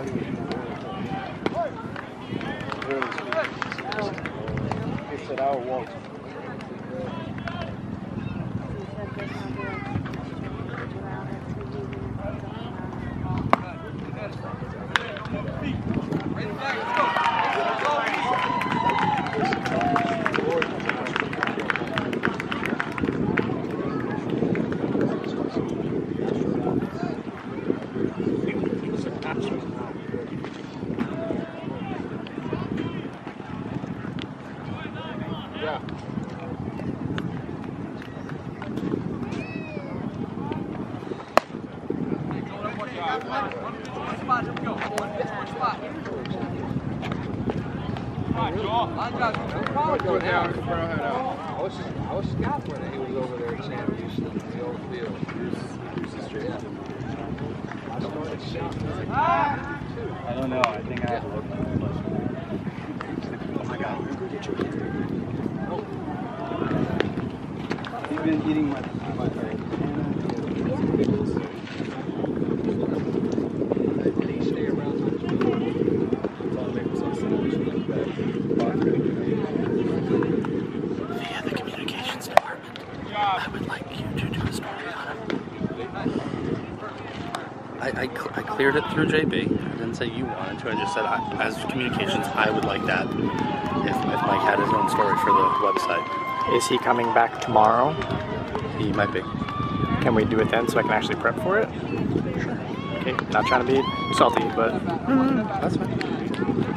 while he was in the world. He said, I will walk. Yeah. I was scared when he was over there at Sam Houston in the old field. I don't know. I think I have to look at it. Oh my God. You've been eating my Via the communications department, I would like you to do a story on it. I cleared it through JB. I didn't say you wanted to. I just said, as communications, I would like that if Mike had his own story for the website. Is he coming back tomorrow? He might be. Can we do it then so I can actually prep for it? Sure. Okay, not trying to be salty, but... That's fine.